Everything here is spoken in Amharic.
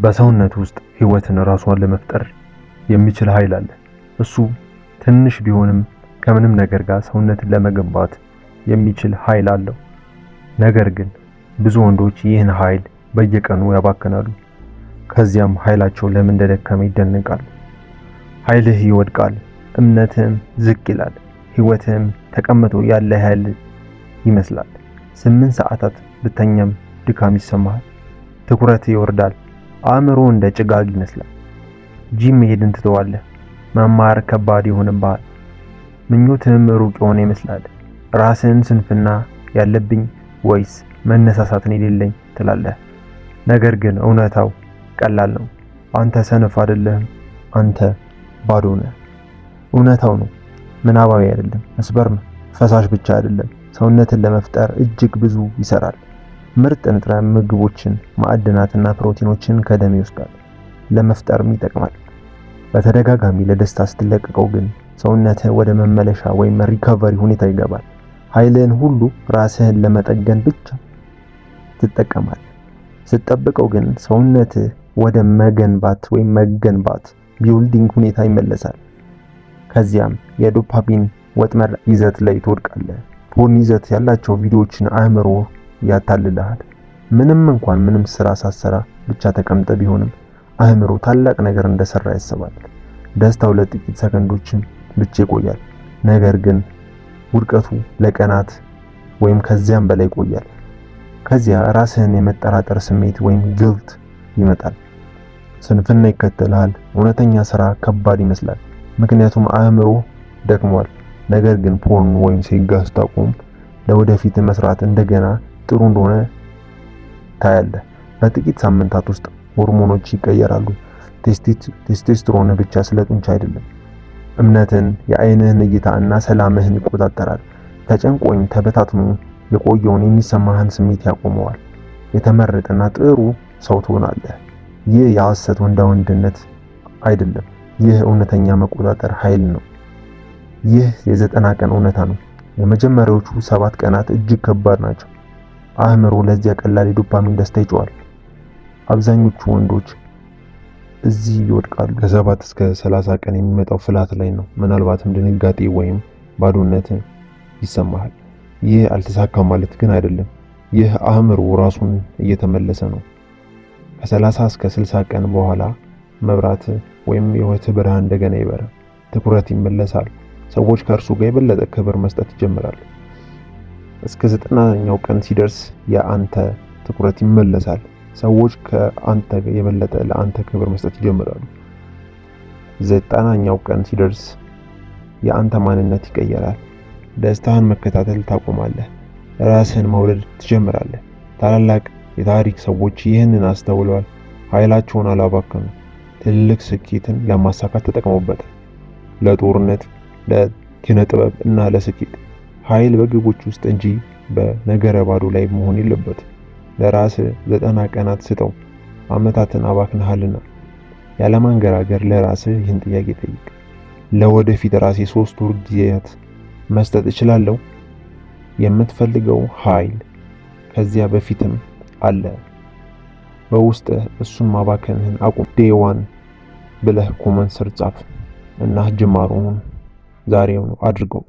በሰውነት ውስጥ ህይወትን ራሷን ለመፍጠር የሚችል ኃይል አለ። እሱ ትንሽ ቢሆንም ከምንም ነገር ጋር ሰውነትን ለመገንባት የሚችል ኃይል አለው። ነገር ግን ብዙ ወንዶች ይህን ኃይል በየቀኑ ያባክናሉ። ከዚያም ኃይላቸው ለምን እንደደከመ ይደነቃሉ። ኃይልህ ይወድቃል፣ እምነትህም ዝቅ ይላል፣ ህይወትህም ተቀምጦ ያለ ኃይል ይመስላል። 8 ሰዓታት ብተኛም ድካም ይሰማሃል። ትኩረት ይወርዳል፣ አእምሮ እንደ ጭጋግ ይመስላል። ጂም መሄድን ትተዋለህ፣ መማር ከባድ ይሆንብሃል። ምኞትህም ሩቅ የሆነ ይመስላል። ራስህን ስንፍና ያለብኝ ወይስ መነሳሳትን የሌለኝ ትላለህ። ነገር ግን እውነታው ቀላል ነው። አንተ ሰነፍ አይደለህም፣ አንተ ባዶ ነህ። እውነታው ነው፣ ምናባዊ አይደለም፣ መስበር ነው። ፈሳሽ ብቻ አይደለም፣ ሰውነትን ለመፍጠር እጅግ ብዙ ይሰራል። ምርጥ ንጥረ ምግቦችን፣ ማዕድናትና ፕሮቲኖችን ከደም ይወስዳል፣ ለመፍጠርም ይጠቅማል። በተደጋጋሚ ለደስታ ስትለቀቀው ግን ሰውነትህ ወደ መመለሻ ወይም ሪከቨሪ ሁኔታ ይገባል። ኃይልህን ሁሉ ራስህን ለመጠገን ብቻ ትጠቀማለህ። ስትጠብቀው ግን ሰውነትህ ወደ መገንባት ወይም መገንባት ቢውልዲንግ ሁኔታ ይመለሳል። ከዚያም የዶፓሚን ወጥመድ ይዘት ላይ ትወድቃለህ። ፖርን ይዘት ያላቸው ቪዲዮዎችን አእምሮ ያታልልሃል። ምንም እንኳን ምንም ስራ ሳሰራ ብቻ ተቀምጠ ቢሆንም አእምሮ ታላቅ ነገር እንደሰራ ያስባል። ደስታው ለጥቂት ሰከንዶችን ብቻ ይቆያል። ነገር ግን ውድቀቱ ለቀናት ወይም ከዚያም በላይ ይቆያል። ከዚያ ራስህን የመጠራጠር ስሜት ወይም ግልት ይመጣል። ስንፍና ይከተልሃል። እውነተኛ ስራ ከባድ ይመስላል፣ ምክንያቱም አእምሮ ደክሟል። ነገር ግን ፖርን ወይም ሴጋ ስታቆም ለወደፊት መስራት እንደገና ጥሩ እንደሆነ ታያለህ። በጥቂት ሳምንታት ውስጥ ሆርሞኖች ይቀየራሉ። ቴስቶስትሮን ብቻ ስለ ጡንቻ አይደለም፣ እምነትን፣ የአይንህን እይታ እና ሰላምህን ይቆጣጠራል። ተጨንቆ ወይም ተበታትኖ የቆየውን የሚሰማህን ስሜት ያቆመዋል። የተመረጠና ጥሩ ሰው ትሆናለህ። ይህ የሐሰት ወንድነት አይደለም፣ ይህ እውነተኛ መቆጣጠር ኃይል ነው። ይህ የ90 ቀን እውነታ ነው። የመጀመሪያዎቹ 7 ቀናት እጅግ ከባድ ናቸው። አእምሮ ለዚያ ቀላል የዶፓሚን ደስታ ይጮሃል። አብዛኞቹ ወንዶች እዚህ ይወድቃሉ። ከ7 እስከ 30 ቀን የሚመጣው ፍላት ላይ ነው። ምናልባትም ድንጋጤ ወይም ባዶነት ይሰማሃል። ይህ አልተሳካም ማለት ግን አይደለም። ይህ አእምሮ ራሱን እየተመለሰ ነው። ከ30 እስከ 60 ቀን በኋላ መብራት ወይም የህይወት ብርሃን እንደገና ይበራል። ትኩረት ይመለሳል። ሰዎች ከእርሱ ጋር የበለጠ ክብር መስጠት ይጀምራሉ። እስከ 90ኛው ቀን ሲደርስ የአንተ ትኩረት ይመለሳል። ሰዎች ከአንተ የበለጠ ለአንተ ክብር መስጠት ይጀምራሉ። 90ኛው ቀን ሲደርስ የአንተ ማንነት ይቀየራል። ደስታህን መከታተል ታቆማለህ። ራስህን መውደድ ትጀምራለህ። ታላላቅ የታሪክ ሰዎች ይህንን አስተውለዋል። ኃይላቸውን አላባከኑ። ትልቅ ስኬትን ለማሳካት ተጠቅመውበታል። ለጦርነት፣ ለኪነ ጥበብ እና ለስኬት። ኃይል በግቦች ውስጥ እንጂ በነገረ ባዶ ላይ መሆን የለበትም። ለራስህ 90 ቀናት ስጠው። ዓመታትን አባክነሃልና። ያለማንገራገር ለራስህ ይህን ጥያቄ ጠይቅ። ለወደፊት ራሴ 3 ወር ጊዜያት መስጠት እችላለሁ? የምትፈልገው ኃይል ከዚያ በፊትም አለ በውስጥህ። እሱን ማባከንህን አቁም። ዴይ 1 ብለህ ኮመንት ስር ጻፍ እና ጅማሮውን ዛሬው ነው አድርገው።